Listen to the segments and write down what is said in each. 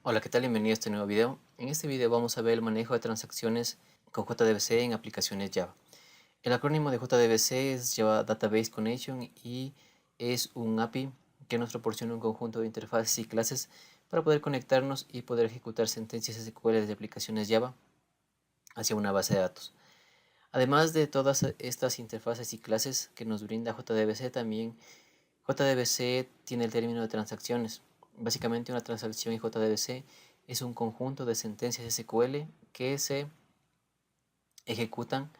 Hola, ¿qué tal? Bienvenido a este nuevo video. En este video vamos a ver el manejo de transacciones con JDBC en aplicaciones Java. El acrónimo de JDBC es Java Database Connection y es un API que nos proporciona un conjunto de interfaces y clases para poder conectarnos y poder ejecutar sentencias SQL de aplicaciones Java hacia una base de datos. Además de todas estas interfaces y clases que nos brinda JDBC, también JDBC tiene el término de transacciones. Básicamente una transacción en JDBC es un conjunto de sentencias SQL que se ejecutan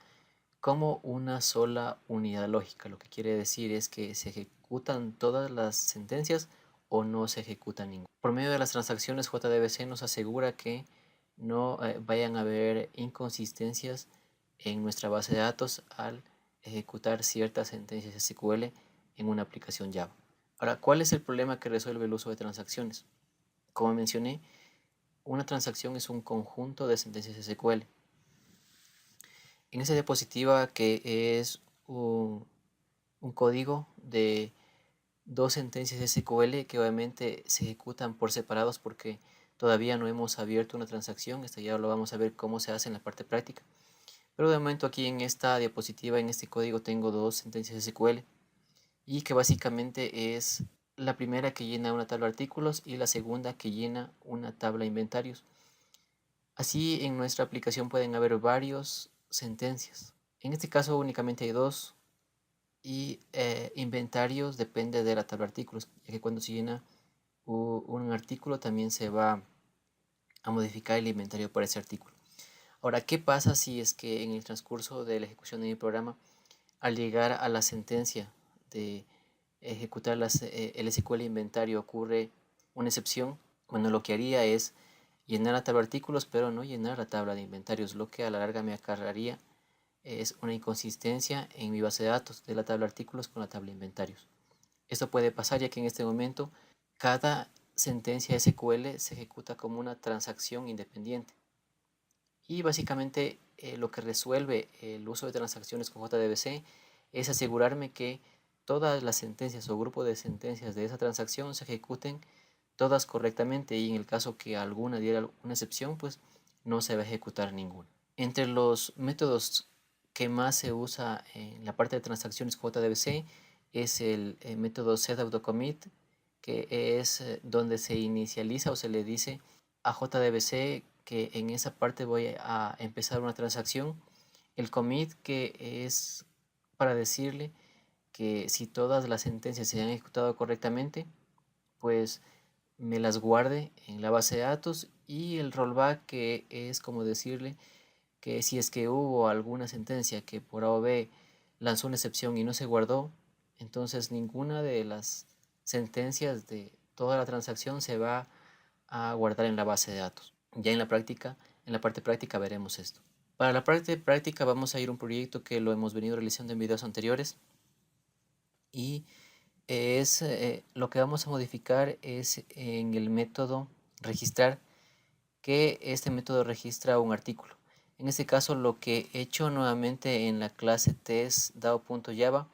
como una sola unidad lógica. Lo que quiere decir es que se ejecutan todas las sentencias o no se ejecuta ninguna. Por medio de las transacciones, JDBC nos asegura que no vayan a haber inconsistencias en nuestra base de datos al ejecutar ciertas sentencias SQL en una aplicación Java. Ahora, ¿cuál es el problema que resuelve el uso de transacciones? Como mencioné, una transacción es un conjunto de sentencias SQL. En esa diapositiva que es un código de dos sentencias SQL que obviamente se ejecutan por separados porque todavía no hemos abierto una transacción. Esto ya lo vamos a ver cómo se hace en la parte práctica. Pero de momento aquí en esta diapositiva, en este código, tengo dos sentencias SQL y que básicamente es la primera que llena una tabla de artículos y la segunda que llena una tabla de inventarios. Así en nuestra aplicación pueden haber varios sentencias. En este caso únicamente hay dos y inventarios depende de la tabla de artículos, ya que cuando se llena un artículo también se va a modificar el inventario por ese artículo. Ahora, ¿qué pasa si es que en el transcurso de la ejecución de mi programa, al llegar a la sentencia de ejecutar el SQL inventario ocurre una excepción? Bueno, lo que haría es llenar la tabla de artículos, pero no llenar la tabla de inventarios, lo que a la larga me acarrearía es una inconsistencia en mi base de datos de la tabla de artículos con la tabla de inventarios. Esto puede pasar ya que en este momento cada sentencia SQL se ejecuta como una transacción independiente. Y básicamente lo que resuelve el uso de transacciones con JDBC es asegurarme que todas las sentencias o grupo de sentencias de esa transacción se ejecuten todas correctamente y en el caso que alguna diera una excepción, pues no se va a ejecutar ninguna. Entre los métodos que más se usa en la parte de transacciones JDBC es el método setAutoCommit, que es donde se inicializa o se le dice a JDBC que en esa parte voy a empezar una transacción. El commit que es para decirle que si todas las sentencias se han ejecutado correctamente, pues me las guarde en la base de datos, y el rollback que es como decirle que si es que hubo alguna sentencia que por A o B lanzó una excepción y no se guardó, entonces ninguna de las sentencias de toda la transacción se va a guardar en la base de datos. Ya en la práctica, en la parte práctica veremos esto. Para la parte práctica vamos a ir a un proyecto que lo hemos venido realizando en videos anteriores y es lo que vamos a modificar es en el método registrar, que este método registra un artículo. En este caso lo que he hecho nuevamente en la clase test.dao.java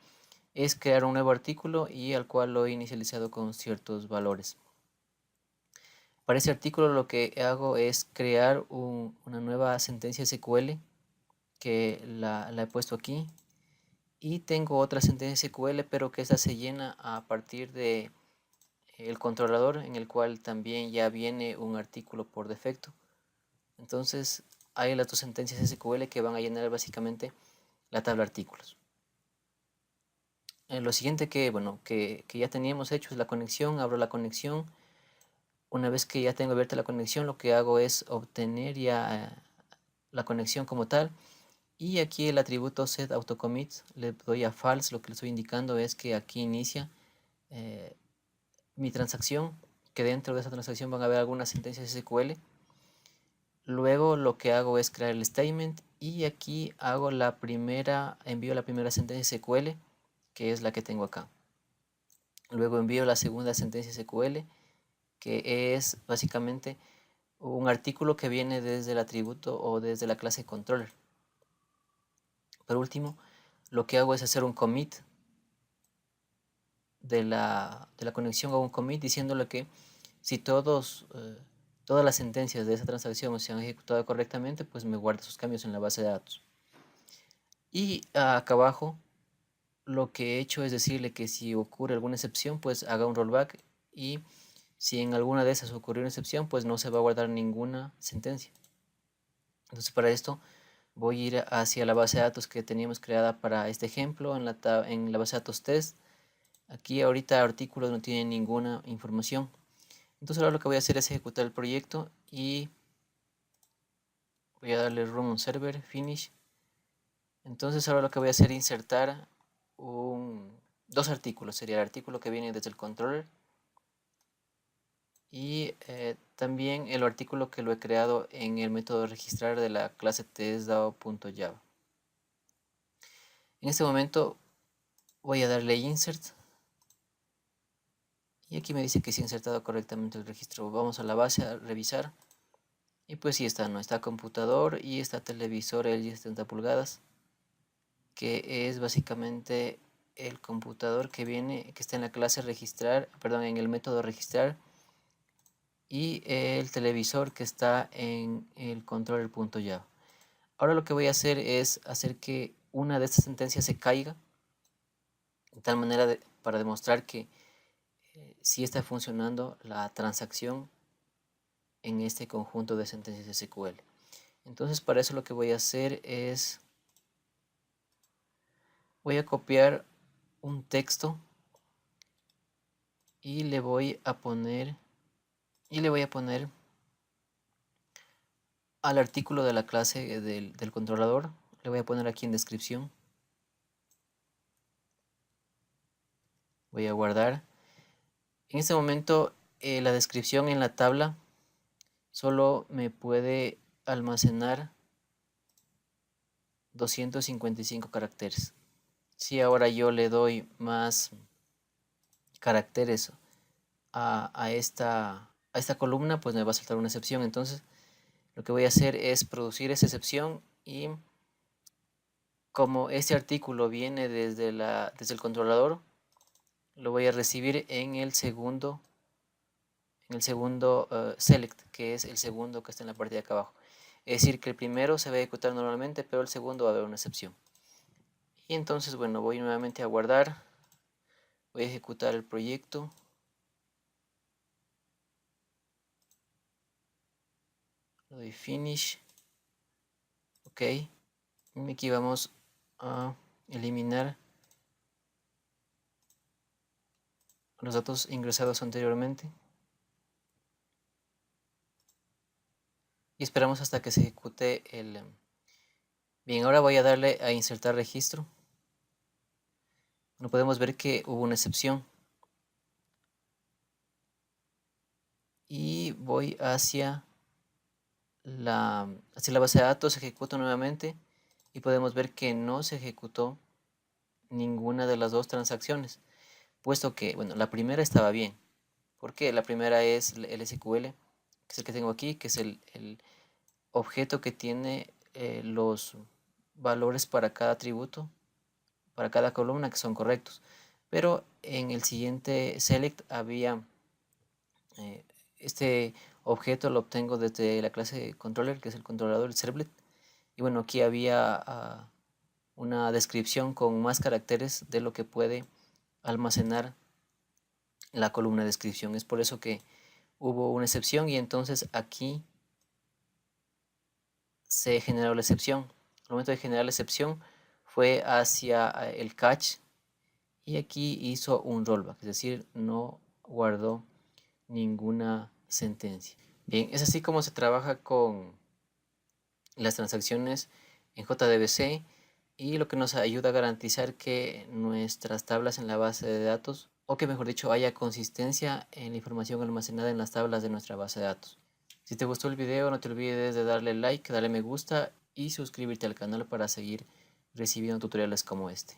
es crear un nuevo artículo y al cual lo he inicializado con ciertos valores. Para ese artículo lo que hago es crear una nueva sentencia SQL que la he puesto aquí, y tengo otra sentencia SQL pero que esta se llena a partir de el controlador en el cual también ya viene un artículo por defecto. Entonces hay las dos sentencias SQL que van a llenar básicamente la tabla de artículos. Lo siguiente que ya teníamos hecho es la conexión. Abro la conexión. Una vez que ya tengo abierta la conexión, lo que hago es obtener ya la conexión como tal. Y aquí el atributo setAutoCommit le doy a false. Lo que le estoy indicando es que aquí inicia eh, mi transacción, que dentro de esa transacción van a haber algunas sentencias SQL. Luego lo que hago es crear el statement y aquí hago envío la primera sentencia SQL, que es la que tengo acá. Luego envío la segunda sentencia SQL, que es básicamente un artículo que viene desde el atributo o desde la clase controller. Por último, lo que hago es hacer un commit de la conexión, a un commit diciéndole que si todos todas las sentencias de esa transacción se han ejecutado correctamente, pues me guarda sus cambios en la base de datos. Y acá abajo lo que he hecho es decirle que si ocurre alguna excepción, pues haga un rollback, y si en alguna de esas ocurrió una excepción, pues no se va a guardar ninguna sentencia. Entonces para esto voy a ir hacia la base de datos que teníamos creada para este ejemplo, en la base de datos test. Aquí ahorita artículos no tienen ninguna información. Entonces ahora lo que voy a hacer es ejecutar el proyecto y voy a darle run on server, finish. Entonces ahora lo que voy a hacer es insertar dos artículos. Sería el artículo que viene desde el controller y también el artículo que lo he creado en el método registrar de la clase testdao.java. En este momento voy a darle insert y aquí me dice que se ha insertado correctamente el registro. Vamos a la base a revisar y pues sí está, ¿no? Está computador y está televisor LG 70 pulgadas, que es básicamente el computador que está en la clase registrar, perdón, en el método registrar, y el televisor que está en el controller.java. Ahora lo que voy a hacer es hacer que una de estas sentencias se caiga, de tal manera para demostrar que sí está funcionando la transacción en este conjunto de sentencias SQL. Entonces para eso lo que voy a hacer es, voy a copiar un texto y le voy a poner al artículo de la clase del controlador, le voy a poner aquí en descripción. Voy a guardar. En este momento la descripción en la tabla solo me puede almacenar 255 caracteres. Si ahora yo le doy más caracteres a esta columna, pues me va a saltar una excepción. Entonces lo que voy a hacer es producir esa excepción, y como este artículo viene desde el controlador, lo voy a recibir en el segundo select, que es el segundo que está en la parte de acá abajo. Es decir, que el primero se va a ejecutar normalmente, pero el segundo va a haber una excepción. Y entonces, bueno, voy nuevamente a guardar, voy a ejecutar el proyecto. Le doy finish. Ok. Y aquí vamos a eliminar los datos ingresados anteriormente. Y esperamos hasta que se ejecute el... Bien, ahora voy a darle a insertar registro. Bueno, podemos ver que hubo una excepción. Y voy hacia la base de datos, ejecuto nuevamente y podemos ver que no se ejecutó ninguna de las dos transacciones, puesto que, bueno, la primera estaba bien. ¿Por qué? La primera es el SQL, que es el que tengo aquí, que es el objeto que tiene los valores para cada atributo, para cada columna, que son correctos. Pero en el siguiente select había este objeto lo obtengo desde la clase controller, que es el controlador, el servlet. Y bueno, aquí había una descripción con más caracteres de lo que puede almacenar la columna de descripción. Es por eso que hubo una excepción, y entonces aquí se generó la excepción. Al momento de generar la excepción fue hacia el catch y aquí hizo un rollback, es decir, no guardó ninguna sentencia. Bien, es así como se trabaja con las transacciones en JDBC, y lo que nos ayuda a garantizar que nuestras tablas en la base de datos, o que mejor dicho, haya consistencia en la información almacenada en las tablas de nuestra base de datos. Si te gustó el video, no te olvides de darle like, darle me gusta y suscribirte al canal para seguir recibiendo tutoriales como este.